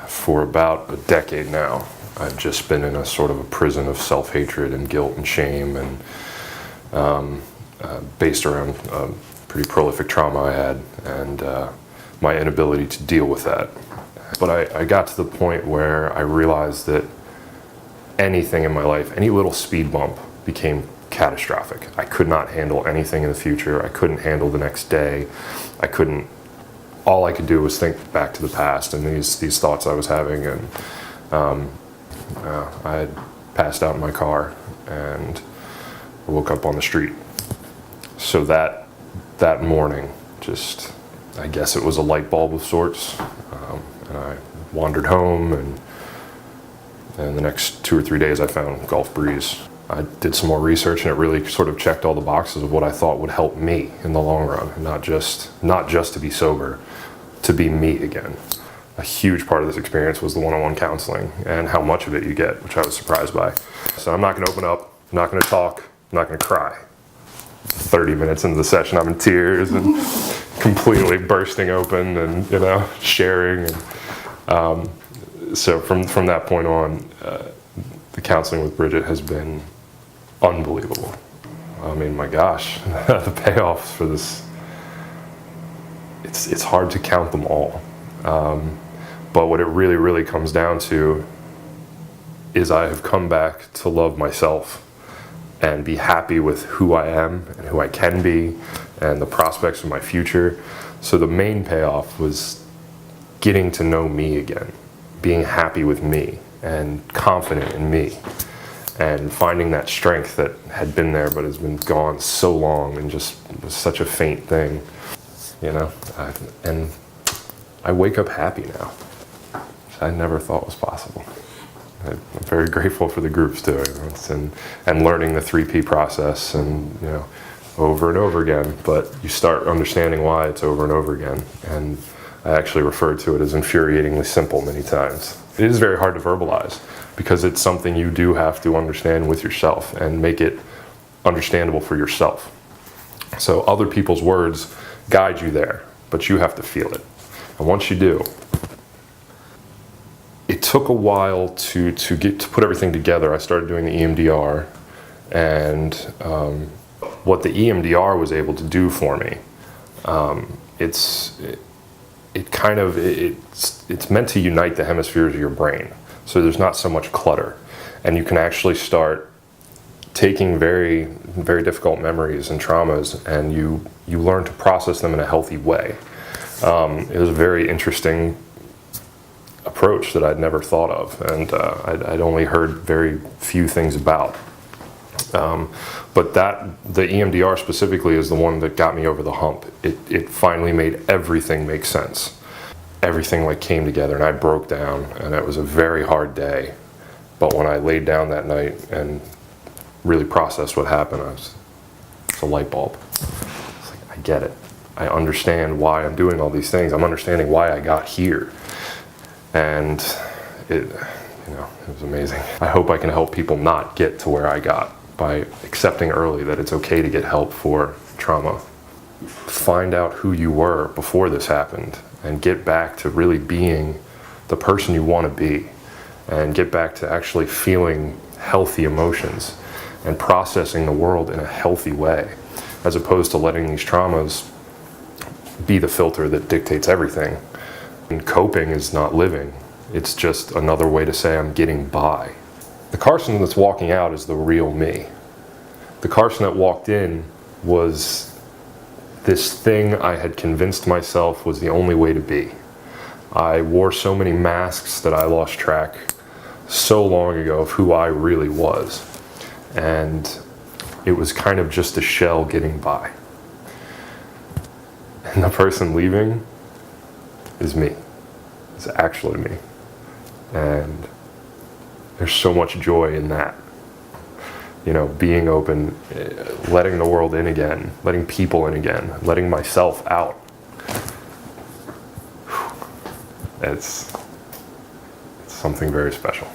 for about a decade now. I've just been in a sort of a prison of self-hatred and guilt and shame, and based around pretty prolific trauma I had, and my inability to deal with that. But I got to the point where I realized that anything in my life, any little speed bump, became catastrophic. I could not handle anything in the future. I couldn't handle the next day. All I could do was think back to the past and these thoughts I was having, and I had passed out in my car and woke up on the street. So that morning, I guess it was a light bulb of sorts, and I wandered home, and the next 2 or 3 days I found Gulf Breeze. I did some more research, and it really sort of checked all the boxes of what I thought would help me in the long run, not just to be sober, to be me again. A huge part of this experience was the one-on-one counseling and how much of it you get, which I was surprised by. So I'm not going to open up, I'm not going to talk, I'm not going to cry. 30 minutes into the session, I'm in tears and completely bursting open and, sharing. And so from that point on, the counseling with Bridget has been unbelievable. I mean, my gosh, the payoffs for this, it's hard to count them all. But what it really, really comes down to is I have come back to love myself and be happy with who I am and who I can be and the prospects of my future. So the main payoff was getting to know me again, being happy with me and confident in me, and finding that strength that had been there but has been gone so long and just was such a faint thing, and I wake up happy now, which I never thought was possible. I'm very grateful for the groups too, and learning the 3P process, and over and over again. But you start understanding why it's over and over again, and I actually refer to it as infuriatingly simple many times. It is very hard to verbalize because it's something you do have to understand with yourself and make it understandable for yourself. So other people's words guide you there, but you have to feel it. And once you do, it took a while to put everything together. I started doing the EMDR, and what the EMDR was able to do for me, it's meant to unite the hemispheres of your brain, so there's not so much clutter, and you can actually start taking very, very difficult memories and traumas, and you learn to process them in a healthy way. It was a very interesting approach that I'd never thought of, and I'd only heard very few things about. But the EMDR specifically is the one that got me over the hump. It finally made everything make sense. Everything came together, and I broke down, and it was a very hard day. But when I laid down that night and really processed what happened, it's a light bulb. It's like, I get it. I understand why I'm doing all these things. I'm understanding why I got here. And it was amazing. I hope I can help people not get to where I got by accepting early that it's okay to get help for trauma. Find out who you were before this happened and get back to really being the person you want to be, and get back to actually feeling healthy emotions and processing the world in a healthy way, as opposed to letting these traumas be the filter that dictates everything. And coping is not living. It's just another way to say I'm getting by. The Carson that's walking out is the real me. The Carson that walked in was this thing I had convinced myself was the only way to be. I wore so many masks that I lost track so long ago of who I really was. And it was kind of just a shell getting by. And the person leaving is me. It's actually me. And there's so much joy in that. Being open, letting the world in again, letting people in again, letting myself out. It's something very special.